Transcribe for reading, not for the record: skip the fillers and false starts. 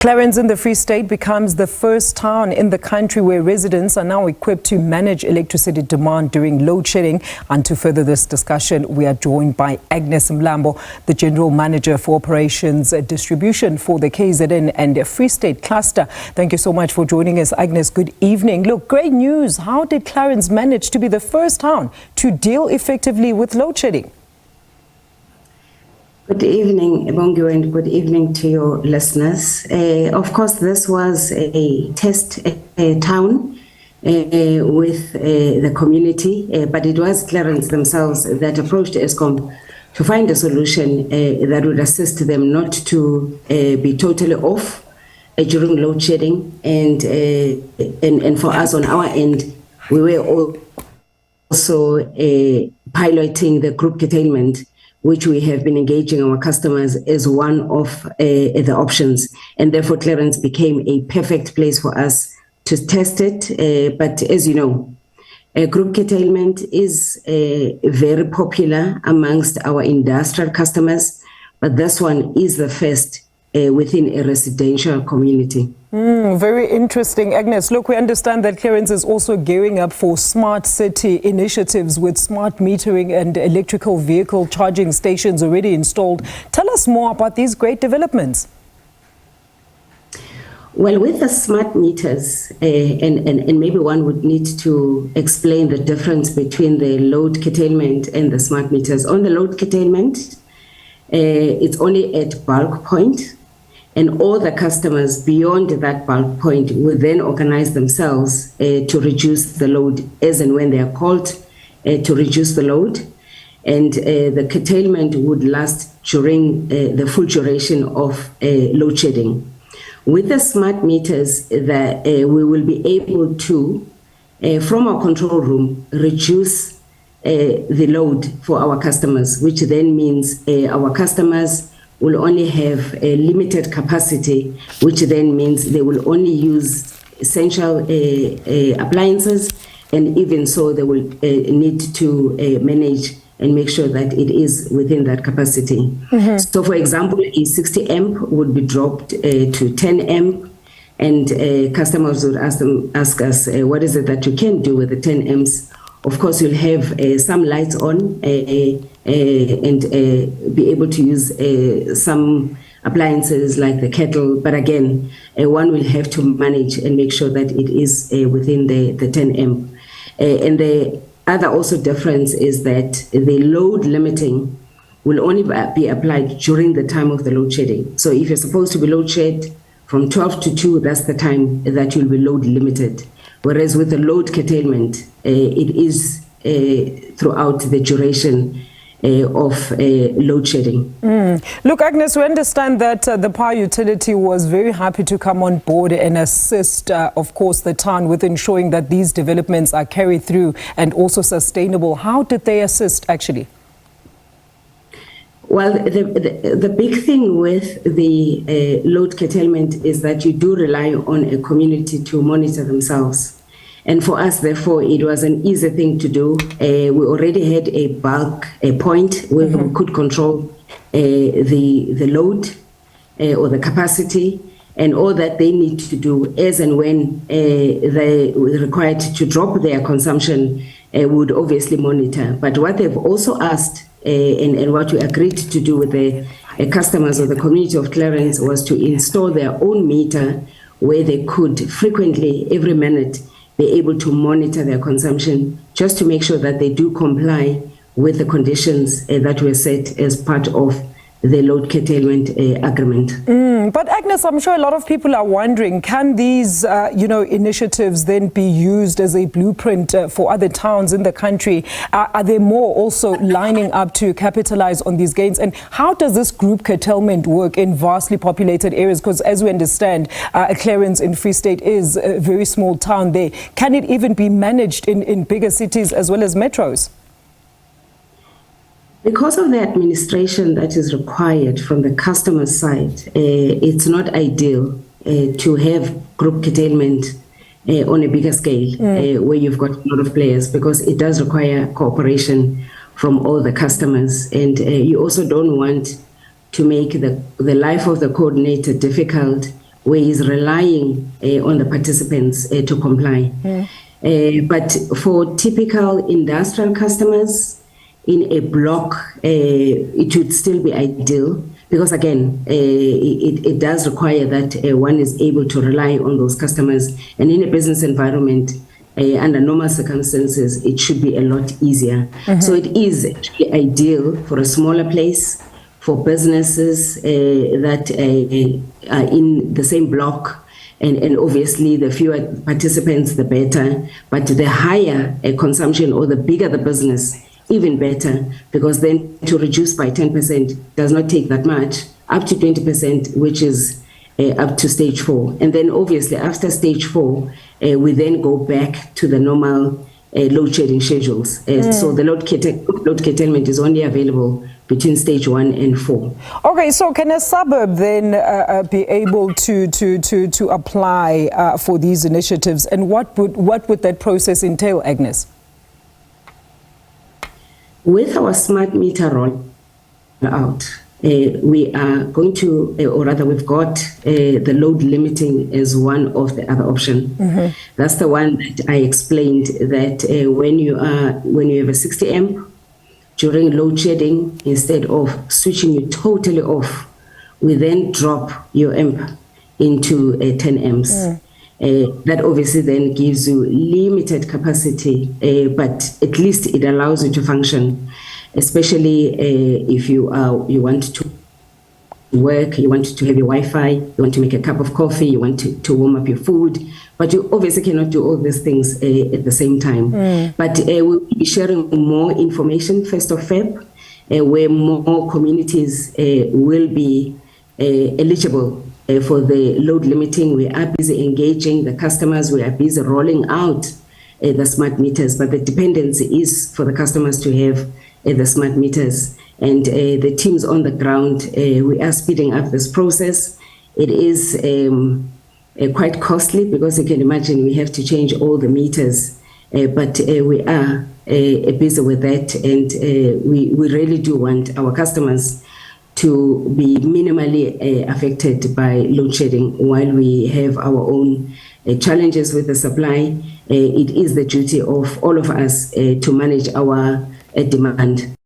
Clarens in the Free State becomes the first town in the country where residents are now equipped to manage electricity demand during load shedding. And to further this discussion, we are joined by Agnes Mlambo, the General Manager for Operations Distribution for the KZN and Free State cluster. Thank you so much for joining us, Agnes. Good evening. Look, great news. How did Clarens manage to be the first town to deal effectively with load shedding? Good evening, Ebongi, and good evening to your listeners. Of course, this was a test town with the community, but it was Clarens themselves that approached ESCOM to find a solution that would assist them not to be totally off during load shedding. And for us on our end, we were also piloting the group curtailment, which we have been engaging our customers as one of the options. And therefore, Clarens became a perfect place for us to test it. But as you know, group curtailment is very popular amongst our industrial customers, but this one is the first within a residential community. Very interesting, Agnes. Look, we understand that Clarens is also gearing up for smart city initiatives with smart metering and electrical vehicle charging stations already installed. Tell us more about these great developments. Well, with the smart meters, and maybe one would need to explain the difference between the load curtailment and the smart meters. On the load curtailment, it's only at bulk point. And all the customers beyond that bulk point will then organize themselves to reduce the load as and when they are called to reduce the load. And the curtailment would last during the full duration of load shedding. With the smart meters, that we will be able to, from our control room, reduce the load for our customers, which then means our customers will only have a limited capacity, which then means they will only use essential appliances, and even so they will need to manage and make sure that it is within that capacity. So for example, a 60 amp would be dropped to 10 amp, and customers would ask us, what is it that you can do with the 10 amps? Of course, you'll have some lights on and be able to use some appliances like the kettle. But again, one will have to manage and make sure that it is within the 10 amp. And the other also difference is that the load limiting will only be applied during the time of the load shedding. So if you're supposed to be load shed from 12 to 2, that's the time that you'll be load limited. Whereas with the load curtailment, it is throughout the duration of load shedding. Look, Agnes, we understand that the power utility was very happy to come on board and assist, of course, the town with ensuring that these developments are carried through and also sustainable. How did they assist, actually? Well, the big thing with the load curtailment is that you do rely on a community to monitor themselves. And for us, therefore, it was an easy thing to do. We already had a bulk point where we could control the load or the capacity, and all that they need to do as and when they were required to drop their consumption would obviously monitor. But what they've also asked and what we agreed to do with the customers of the community of Clarens was to install their own meter where they could frequently, every minute, be able to monitor their consumption just to make sure that they do comply with the conditions that were set as part of the load curtailment agreement. But Agnes, I'm sure a lot of people are wondering, can these initiatives then be used as a blueprint for other towns in the country? Are there more also lining up to capitalize on these gains? And how does this group curtailment work in vastly populated areas? Because as we understand, Clarens in Free State is a very small town there. Can it even be managed in bigger cities as well as metros? Because of the administration that is required from the customer side, it's not ideal to have group curtailment on a bigger scale where you've got a lot of players, because it does require cooperation from all the customers. And you also don't want to make the life of the coordinator difficult where he's relying on the participants to comply. But for typical industrial customers in a block, it would still be ideal, because again, it does require that one is able to rely on those customers. And in a business environment, under normal circumstances, it should be a lot easier. So it is actually ideal for a smaller place, for businesses that are in the same block. And obviously, the fewer participants, the better. But the higher consumption or the bigger the business, even better, because then to reduce by 10% does not take that much, up to 20%, which is up to stage 4. And then obviously after stage 4, we then go back to the normal load shedding schedules. So the load curtailment is only available between stage 1 and 4. Okay, so can a suburb then be able to apply for these initiatives, and what would that process entail, Agnes? With our smart meter rollout, we are going to, or rather we've got the load limiting as one of the other options. That's the one that I explained, that when you have a 60 amp during load shedding, instead of switching you totally off, we then drop your amp into 10 amps. That obviously then gives you limited capacity, but at least it allows you to function, especially if you want to work, you want to have your Wi-Fi, you want to make a cup of coffee, you want to warm up your food, but you obviously cannot do all these things at the same time. But we'll be sharing more information 1st of Feb, where more communities will be eligible for the load limiting. We are busy engaging the customers, we are busy rolling out the smart meters, but the dependency is for the customers to have the smart meters. And the teams on the ground, we are speeding up this process. It is quite costly, because you can imagine we have to change all the meters, but we are busy with that, and we really do want our customers to be minimally affected by load shedding. While we have our own challenges with the supply, it is the duty of all of us to manage our demand.